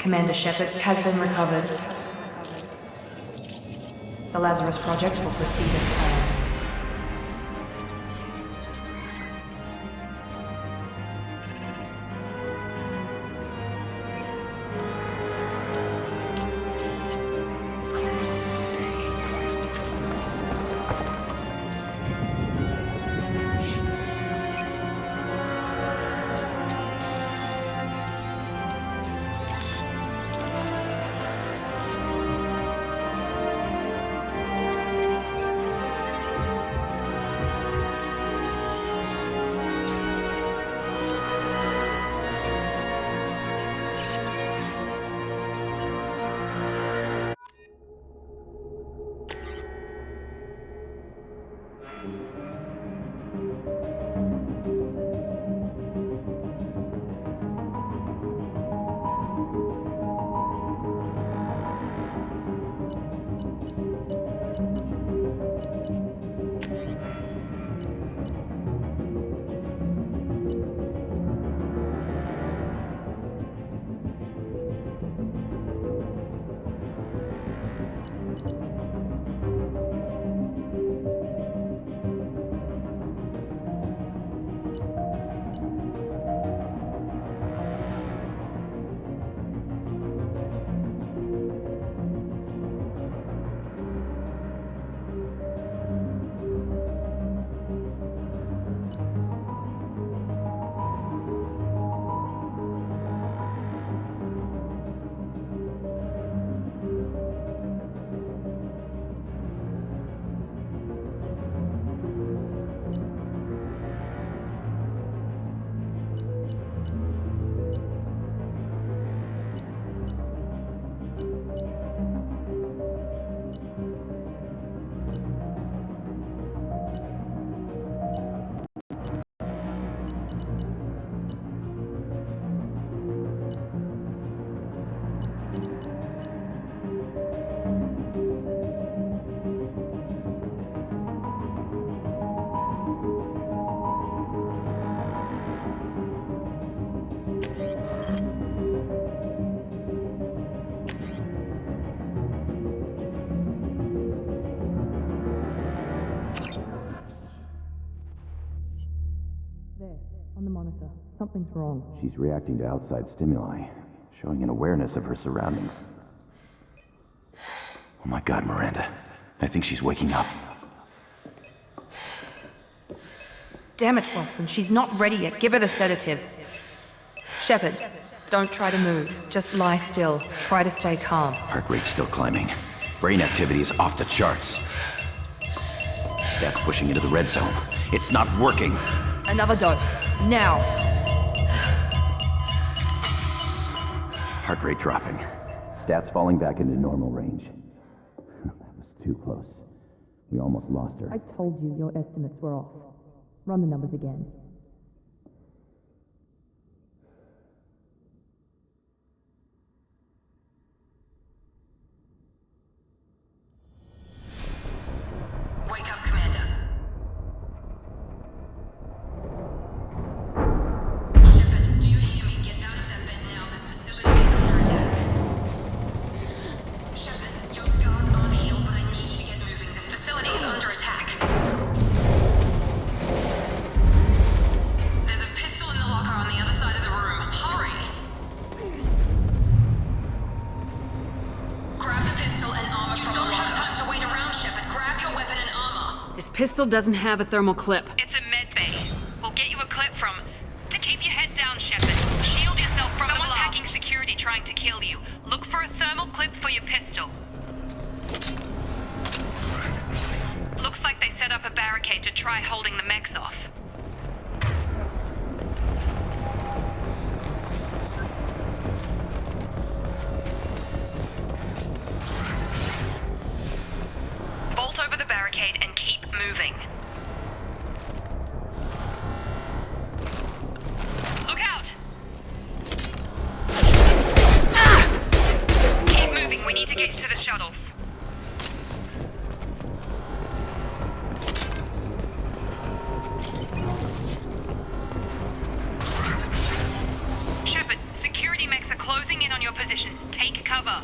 Commander Shepard has been recovered. The Lazarus Project will proceed as planned. On the monitor. Something's wrong. She's reacting to outside stimuli, showing an awareness of her surroundings. Oh my God, Miranda. I think she's waking up. Damn it, Wilson. She's not ready yet. Give her the sedative. Shepard, don't try to move. Just lie still. Try to stay calm. Heart rate's still climbing. Brain activity is off the charts. Stats pushing into the red zone. It's not working. Another dose. Now. Heart rate dropping. Stats falling back into normal range. That was too close. We almost lost her. I told you your estimates were off. Run the numbers again. Wake up, Commander. Shepard, do you hear me? Get out of that bed now. This facility is under attack. Shepard, your scars aren't healed, but I need you to get moving. This facility is under attack. There's a pistol in the locker on the other side of the room. Hurry! Grab the pistol and armor from the locker. You don't have time to wait around, Shepard. Grab your weapon and armor. This pistol doesn't have a thermal clip. It's a med bay. We'll get you a clip from... To keep your head down, Shepard. Shield yourself from Someone's hacking security trying to kill you. Look for a thermal clip for your pistol. Looks like they set up a barricade to try holding the mechs off. Vault over the barricade and keep moving. Look out! Keep moving, we need to get you to the shuttles. closing in on your position. Take cover.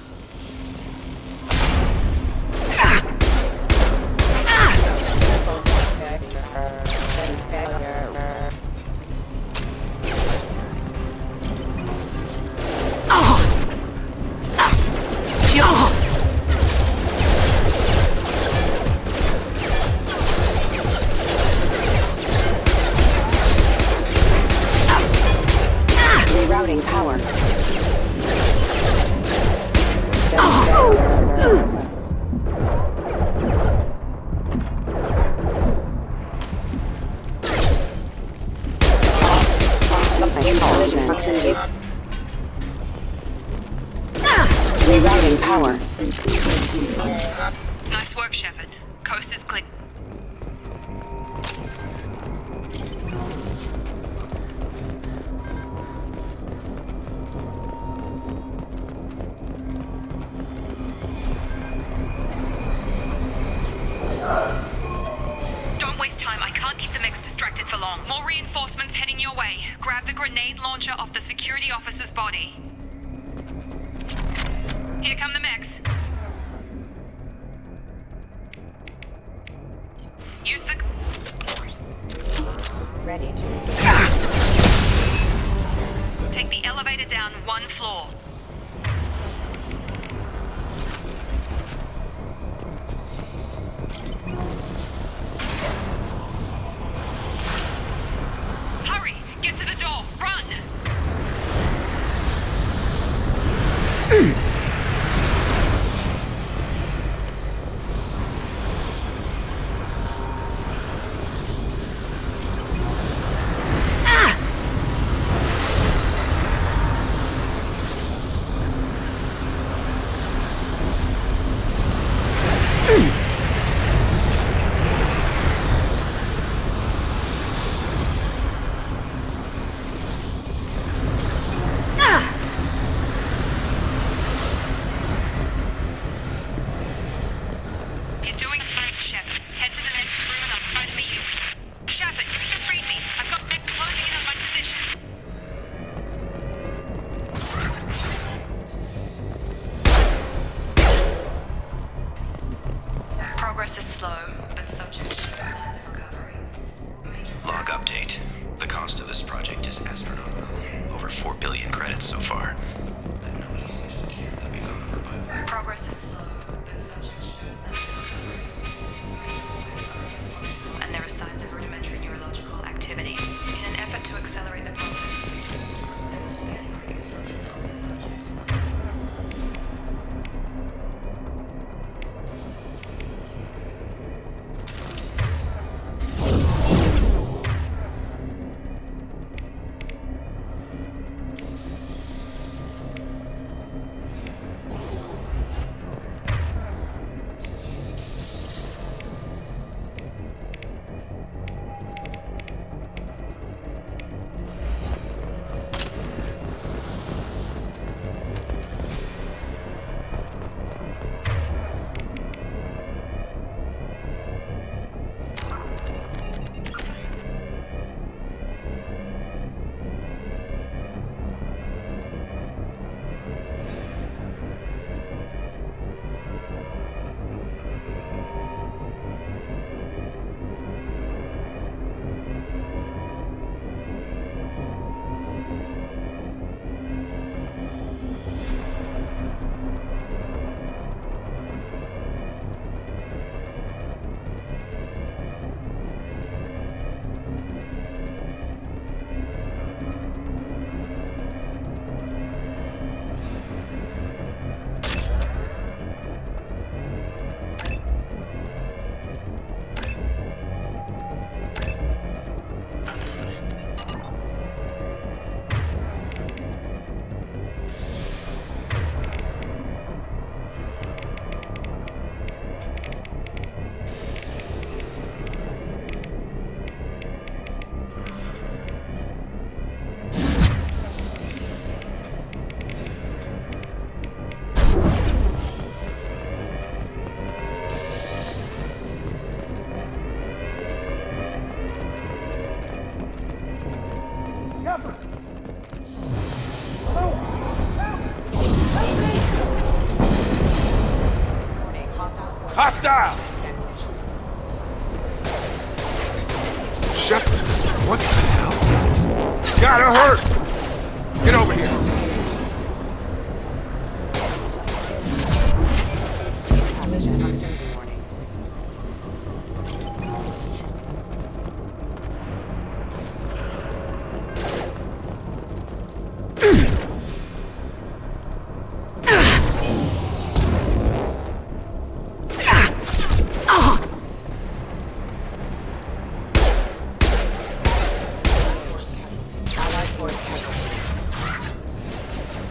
Rerouting power. Proximity. Rerouting power. Nice work, Shepard. Coast is clear. Don't waste time. I can't keep the mechs distracted for long. More reinforcements heading your way. Grab the grenade launcher off the security officer's body. Here come the mechs. Use the... Ready to. Take the elevator down one floor. Hurry! Get to the door! Run! You're doing great, Shepard. Head to the next room and I'll try to meet you. Shepard, you can read me. I've got mechs closing in on my position. Progress is slow, but subject to signs of recovery. Log update. The cost of this project is astronomical. Over 4 billion credits so far. That nobody seems to care that we've gone over by. Progress is slow, but subject to signs of recovery. And there are signs of rudimentary neurological activity. In an effort to accelerate the process, simple organic reconstruction of the subject. Hostile! Shepard, what the hell? Gotta hurt! Get over here.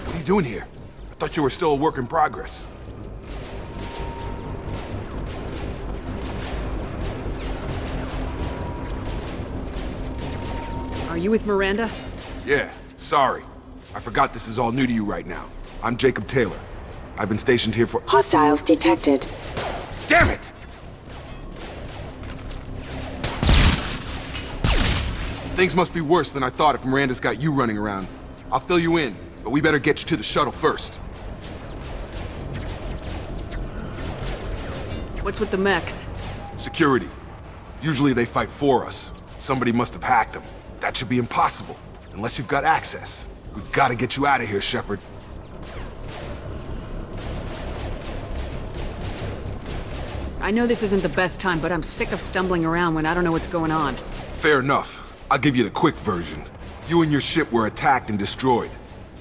What are you doing here? I thought you were still a work in progress. Are you with Miranda? Yeah, sorry. I forgot this is all new to you right now. I'm Jacob Taylor. I've been stationed here for— Hostiles detected. Damn it! Things must be worse than I thought if Miranda's got you running around. I'll fill you in, but we better get you to the shuttle first. What's with the mechs? Security. Usually they fight for us. Somebody must have hacked them. That should be impossible, unless you've got access. We've got to get you out of here, Shepard. I know this isn't the best time, but I'm sick of stumbling around when I don't know what's going on. Fair enough. I'll give you the quick version. You and your ship were attacked and destroyed.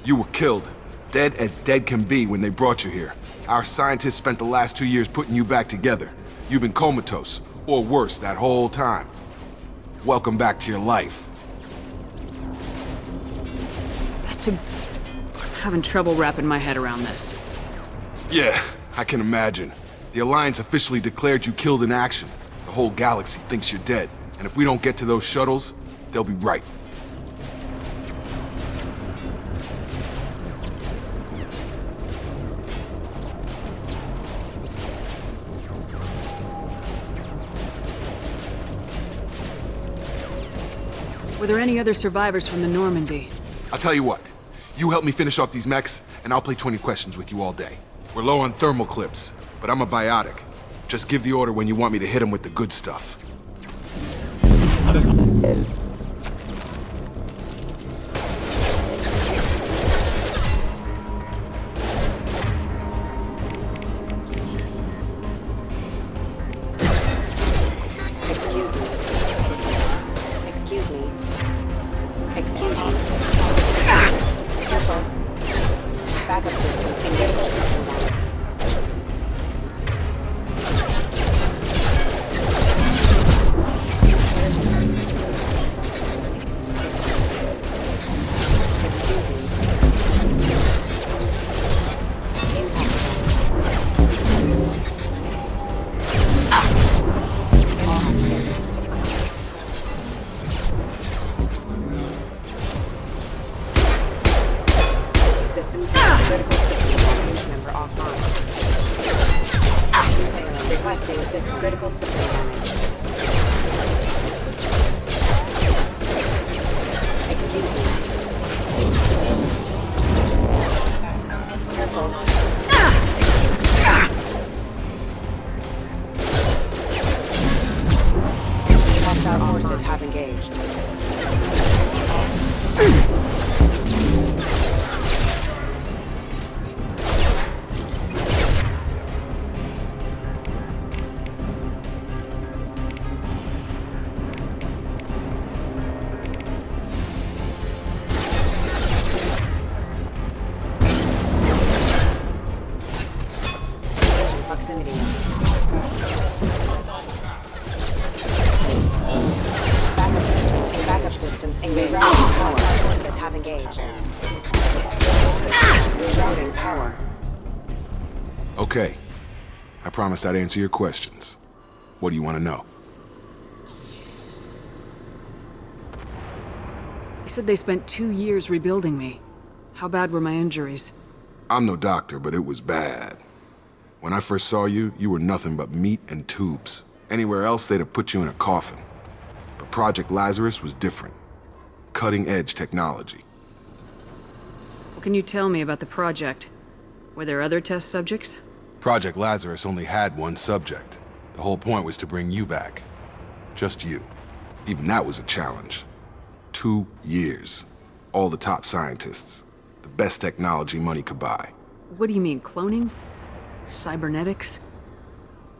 You were killed. Dead as dead can be when they brought you here. Our scientists spent the last 2 years putting you back together. You've been comatose, or worse, that whole time. Welcome back to your life. I'm having trouble wrapping my head around this. Yeah, I can imagine. The Alliance officially declared you killed in action. The whole galaxy thinks you're dead. And if we don't get to those shuttles, they'll be right. Were there any other survivors from the Normandy? I'll tell you what. You help me finish off these mechs, and I'll play 20 questions with you all day. We're low on thermal clips, but I'm a biotic. Just give the order when you want me to hit them with the good stuff. Backup systems engaged. Systems critical system member offline. Requesting system critical system damage. Excuse me. Careful. Hostile forces have engaged. Proximity. Backup systems engaged. Power forces have engaged. Rerouting power. Okay. I promised I'd answer your questions. What do you want to know? You said they spent 2 years rebuilding me. How bad were my injuries? I'm no doctor, but it was bad. When I first saw you, you were nothing but meat and tubes. Anywhere else, they'd have put you in a coffin. But Project Lazarus was different. Cutting-edge technology. What can you tell me about the project? Were there other test subjects? Project Lazarus only had one subject. The whole point was to bring you back. Just you. Even that was a challenge. 2 years. All the top scientists. The best technology money could buy. What do you mean, cloning? Cybernetics?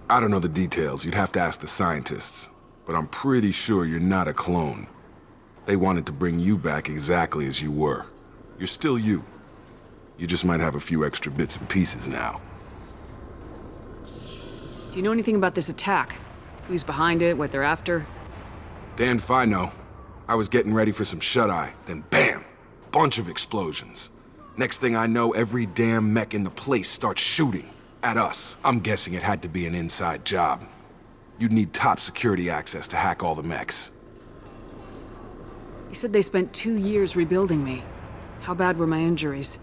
I don't know the details, you'd have to ask the scientists. But I'm pretty sure you're not a clone. They wanted to bring you back exactly as you were. You're still you. You just might have a few extra bits and pieces now. Do you know anything about this attack? Who's behind it, what they're after? Damned if I know. I was getting ready for some shut-eye, then bam! Bunch of explosions. Next thing I know, every damn mech in the place starts shooting. At us. I'm guessing it had to be an inside job. You'd need top security access to hack all the mechs. You said they spent 2 years rebuilding me. How bad were my injuries?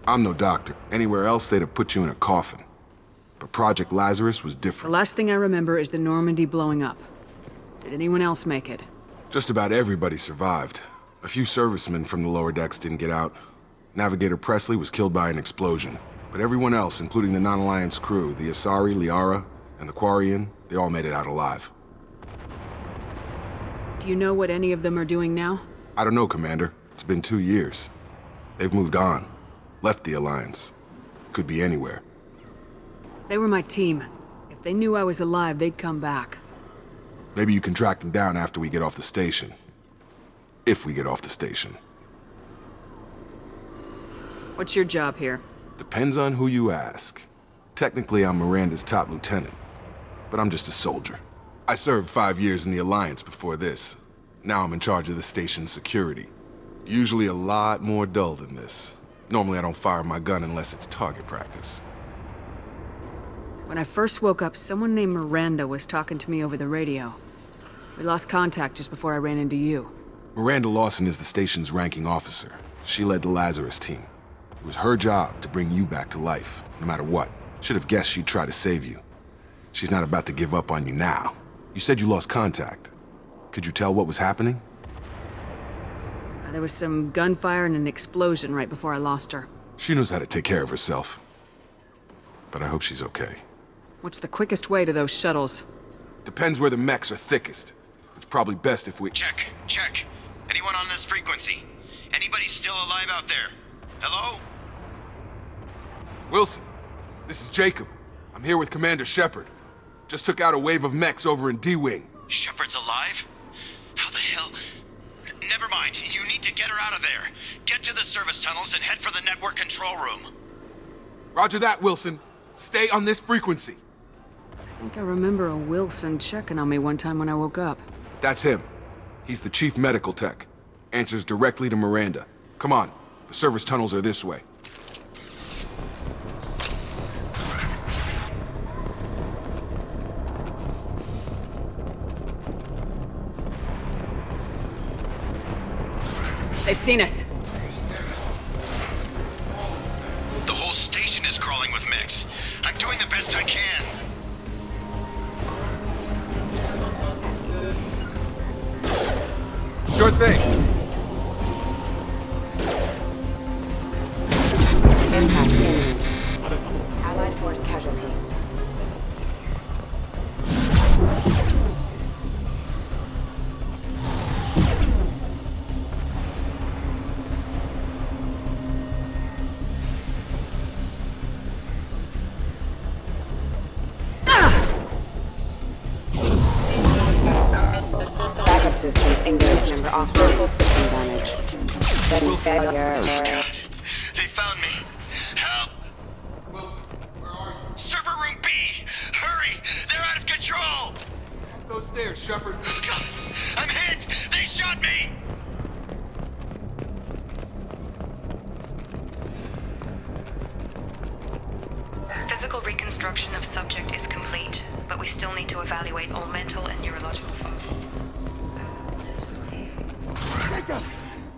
I'm no doctor. Anywhere else, they'd have put you in a coffin. But Project Lazarus was The different. last thing I remember is the Normandy blowing up. Did anyone else make it? Just about everybody survived. A few servicemen from the lower decks didn't get out. Navigator Presley was killed by an explosion. But everyone else, including the non-Alliance crew, the Asari, Liara, and the Quarian, they all made it out alive. Do you know what any of them are doing now? I don't know, Commander. It's been 2 years. They've moved on. Left the Alliance. Could be anywhere. They were my team. If they knew I was alive, they'd come back. Maybe you can track them down after we get off the station. If we get off the station. What's your job here? Depends on who you ask. Technically, I'm Miranda's top lieutenant. But I'm just a soldier. I served 5 years in the Alliance before this. Now I'm in charge of the station's security. Usually a lot more dull than this. Normally I don't fire my gun unless it's target practice. When I first woke up, someone named Miranda was talking to me over the radio. We lost contact just before I ran into you. Miranda Lawson is the station's ranking officer. She led the Lazarus team. It was her job to bring you back to life, no matter what. Should have guessed she'd try to save you. She's not about to give up on you now. You said you lost contact. Could you tell what was happening? There was some gunfire and an explosion right before I lost her. She knows how to take care of herself. But I hope she's okay. What's the quickest way to those shuttles? Depends where the mechs are thickest. It's probably best if we... Check, check. Anyone on this frequency? Anybody still alive out there? Hello? Wilson, this is Jacob. I'm here with Commander Shepard. Just took out a wave of mechs over in D-Wing. Shepard's alive? How the hell? Never mind. You need to get her out of there. Get to the service tunnels and head for the network control room. Roger that, Wilson. Stay on this frequency. I think I remember a Wilson checking on me one time when I woke up. That's him. He's the chief medical tech. Answers directly to Miranda. Come on. The service tunnels are this way. They've seen us. The whole station is crawling with mechs. I'm doing the best I can. Sure thing. Impact imminent. Allied force casualty. Backup systems engaged. Number off local system damage. Steady failure. They found me. Help! Wilson, where are you? Server room B! Hurry! They're out of control! Those stairs, Shepard. God, I'm hit! They shot me! Physical reconstruction of subject is complete, but we still need to evaluate all mental and neurological functions.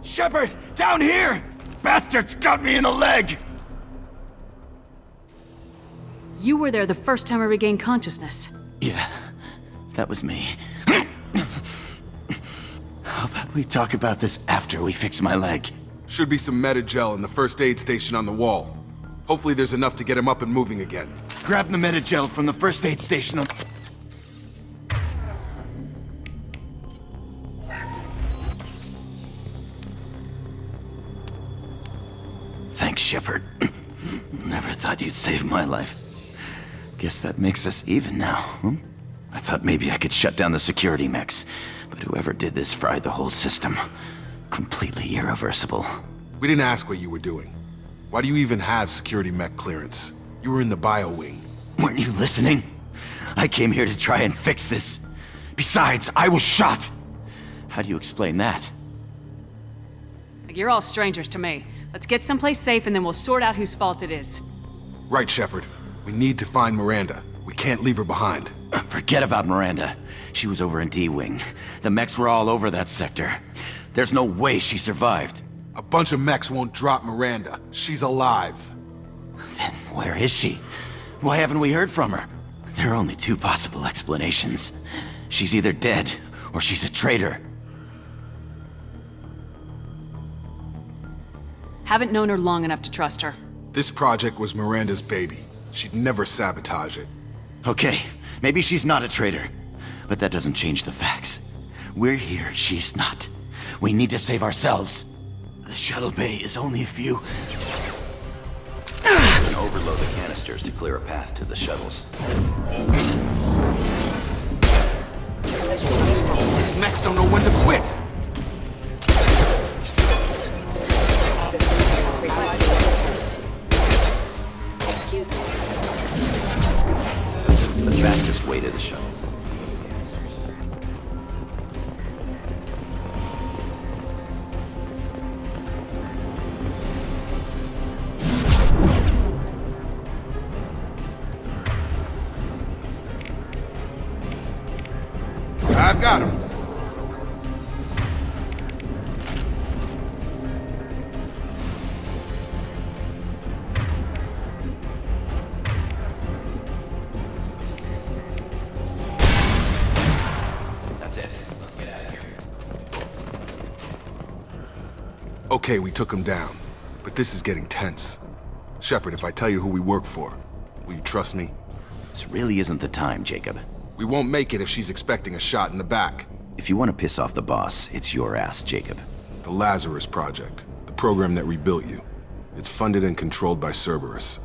Shepard! Down here! Bastards got me in the leg! You were there the first time I regained consciousness. Yeah, that was me. How about we talk about this after we fix my leg? Should be some meta-gel in the first aid station on the wall. Hopefully there's enough to get him up and moving again. Grab the Metagel from the first aid station on... Thanks, Shepard. Never thought you'd save my life. Guess that makes us even now, hmm? I thought maybe I could shut down the security mechs, but whoever did this fried the whole system. Completely irreversible. We didn't ask what you were doing. Why do you even have security mech clearance? You were in the bio wing. Weren't you listening? I came here to try and fix this. Besides, I was shot! How do you explain that? You're all strangers to me. Let's get someplace safe and then we'll sort out whose fault it is. Right, Shepard. We need to find Miranda. We can't leave her behind. Forget about Miranda. She was over in D-Wing. The mechs were all over that sector. There's no way she survived. A bunch of mechs won't drop Miranda. She's alive. Then where is she? Why haven't we heard from her? There are only two possible explanations. She's either dead, or she's a traitor. Haven't known her long enough to trust her. This project was Miranda's baby. She'd never sabotage it. Okay, maybe she's not a traitor. But that doesn't change the facts. We're here, she's not. We need to save ourselves. The shuttle bay is only a few... Overload the canisters to clear a path to the shuttles. These mechs don't know when to quit. Excuse me. The fastest way to the shuttles is through those canisters. I've got him. That's it. Let's get out of here. Okay, we took him down. But this is getting tense. Shepard, if I tell you who we work for, will you trust me? This really isn't the time, Jacob. We won't make it if she's expecting a shot in the back. If you want to piss off the boss, it's your ass, Jacob. The Lazarus Project, the program that rebuilt you. It's funded and controlled by Cerberus.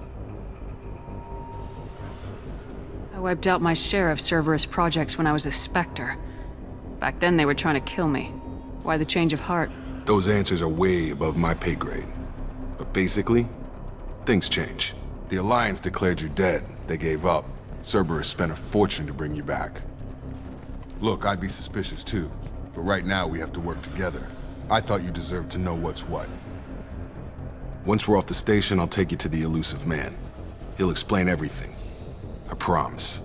I wiped out my share of Cerberus projects when I was a Spectre. Back then they were trying to kill me. Why the change of heart? Those answers are way above my pay grade. But basically, things change. The Alliance declared you dead. They gave up. Cerberus spent a fortune to bring you back. Look, I'd be suspicious too, but right now we have to work together. I thought you deserved to know what's what. Once we're off the station, I'll take you to the elusive man. He'll explain everything. I promise.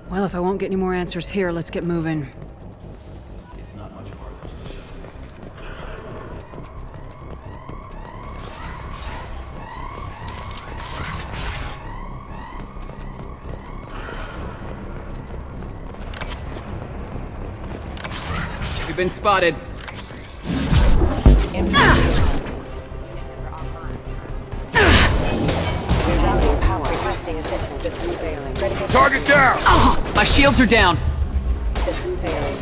Well, if I won't get any more answers here, let's get moving. It's not much farther to the shuttle. We've been spotted. Rerouting power. Requesting assistance. System failing. Target down! My shields are down. System failing.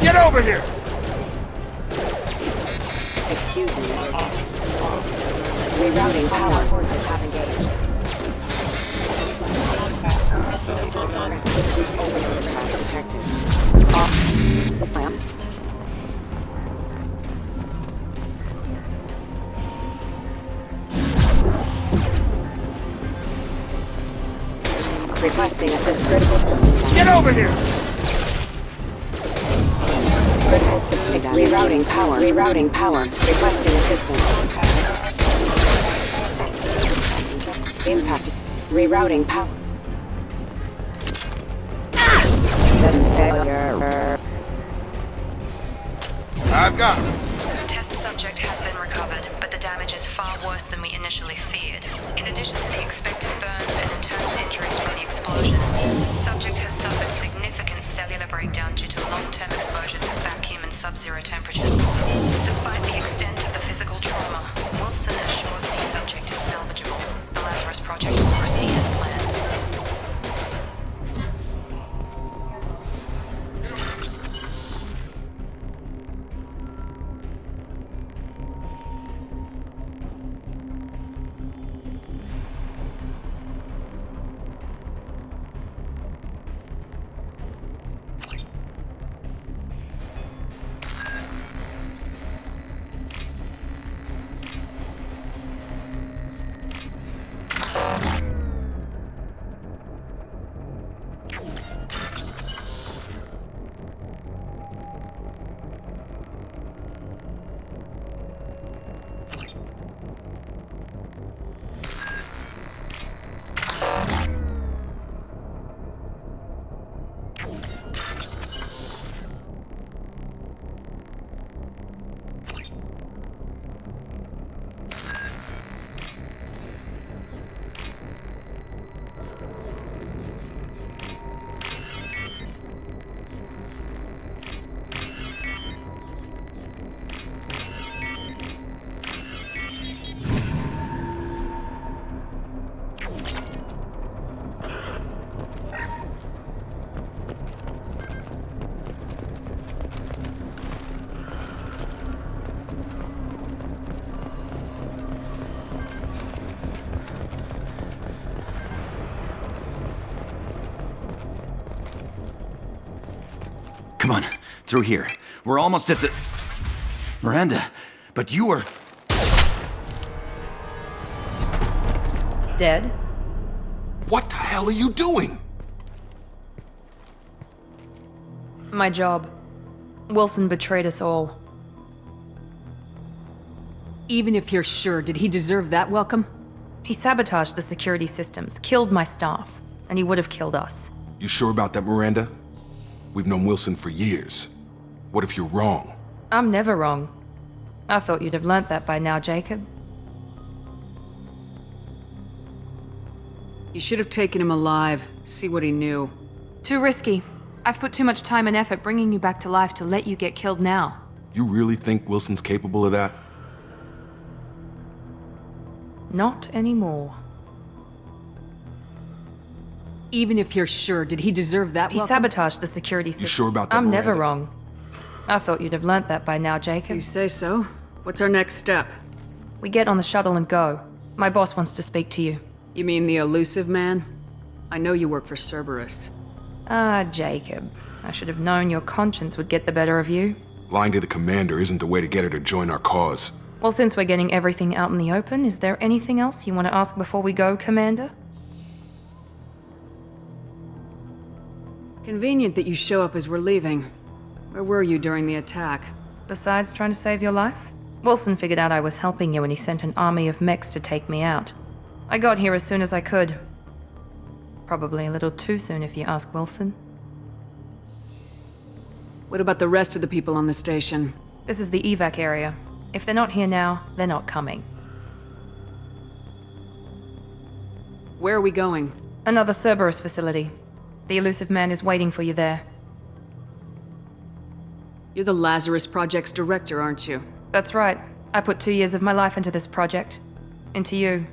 Get over here! Excuse me. Rerouting power. Have engaged. Requesting assist critical. Get over here! Critical system damage. Rerouting power. Rerouting power. Requesting assistance. Impact. Rerouting power. Systems failure. I've got him. The test subject has been recovered, but the damage is far worse than we initially feared. In addition to the expected burns and internal injuries from the explosion, subject has suffered significant cellular breakdown due to long-term exposure to vacuum and sub-zero temperatures. Despite the extent of the physical trauma, Wilson assures me subject is salvageable. The Lazarus Project will proceed as planned. Come on, through here. We're almost at the... Miranda, but you were... Dead? What the hell are you doing? My job. Wilson betrayed us all. Even if you're sure, did he deserve that welcome? He sabotaged the security systems, killed my staff, and he would have killed us. You sure about that, Miranda? We've known Wilson for years. What if you're wrong? I'm never wrong. I thought you'd have learnt that by now, Jacob. You should have taken him alive, see what he knew. Too risky. I've put too much time and effort bringing you back to life to let you get killed now. You really think Wilson's capable of that? Not anymore. Even if you're sure, did he deserve that He welcome? sabotaged the security system. You sure about that, I'm never Miranda? wrong. I thought you'd have learnt that by now, Jacob. You say so? What's our next step? We get on the shuttle and go. My boss wants to speak to you. You mean the elusive man? I know you work for Cerberus. Ah, Jacob. I should have known your conscience would get the better of you. Lying to the commander isn't the way to get her to join our cause. Well, since we're getting everything out in the open, is there anything else you want to ask before we go, Commander? Convenient that you show up as we're leaving. Where were you during the attack? Besides trying to save your life? Wilson figured out I was helping you and he sent an army of mechs to take me out. I got here as soon as I could. Probably a little too soon if you ask Wilson. What about the rest of the people on the station? This is the evac area. If they're not here now, they're not coming. Where are we going? Another Cerberus facility. The elusive man is waiting for you there. You're the Lazarus Project's director, aren't you? That's right. I put 2 years of my life into this project. Into you.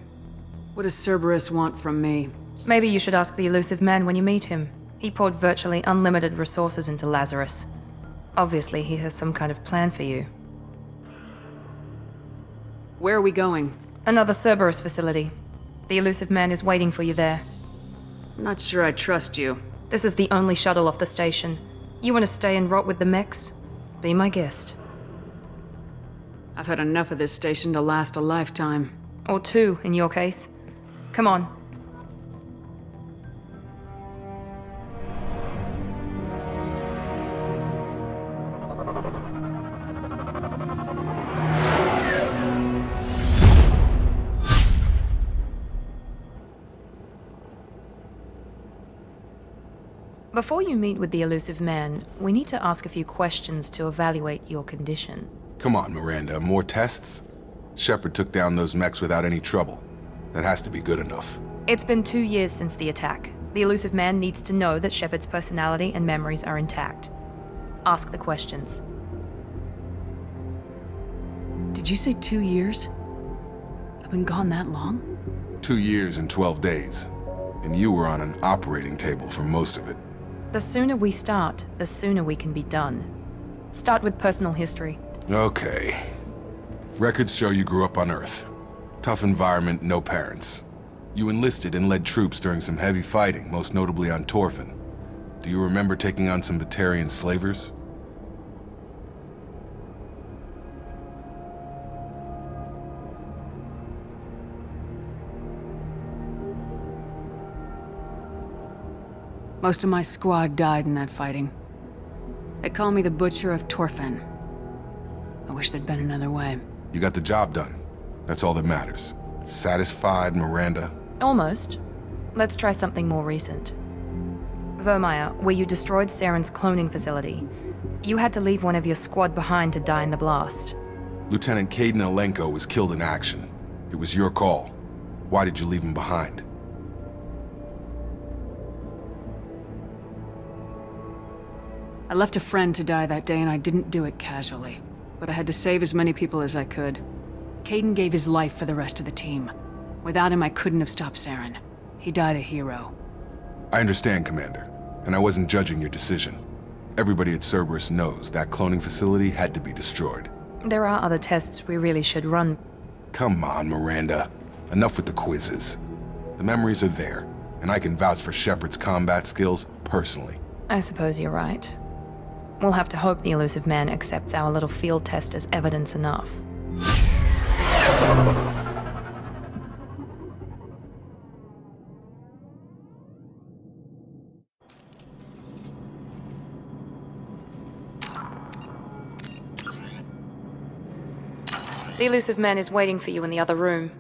What does Cerberus want from me? Maybe you should ask the elusive man when you meet him. He poured virtually unlimited resources into Lazarus. Obviously, he has some kind of plan for you. Where are we going? Another Cerberus facility. The elusive man is waiting for you there. I'm not sure I trust you. This is the only shuttle off the station. You want to stay and rot with the mechs? Be my guest. I've had enough of this station to last a lifetime. Or 2, in your case. Come on. Before you meet with the elusive man, we need to ask a few questions to evaluate your condition. Come on, Miranda, more tests? Shepard took down those mechs without any trouble. That has to be good enough. It's been 2 years since the attack. The elusive man needs to know that Shepard's personality and memories are intact. Ask the questions. Did you say 2 years? I've been gone that long? 2 years and 12 days. And you were on an operating table for most of it. The sooner we start, the sooner we can be done. Start with personal history. Okay. Records show you grew up on Earth. Tough environment, no parents. You enlisted and led troops during some heavy fighting, most notably on Torfin. Do you remember taking on some Batarian slavers? Most of my squad died in that fighting. They call me the Butcher of Torfin. I wish there'd been another way. You got the job done. That's all that matters. Satisfied, Miranda? Almost. Let's try something more recent. Vermeer, where you destroyed Saren's cloning facility. You had to leave one of your squad behind to die in the blast. Lieutenant Caden Alenko was killed in action. It was your call. Why did you leave him behind? I left a friend to die that day and I didn't do it casually. But I had to save as many people as I could. Caden gave his life for the rest of the team. Without him, I couldn't have stopped Saren. He died a hero. I understand, Commander. And I wasn't judging your decision. Everybody at Cerberus knows that cloning facility had to be destroyed. There are other tests we really should run. Come on, Miranda. Enough with the quizzes. The memories are there, and I can vouch for Shepard's combat skills personally. I suppose you're right. We'll have to hope the elusive man accepts our little field test as evidence enough. The elusive man is waiting for you in the other room.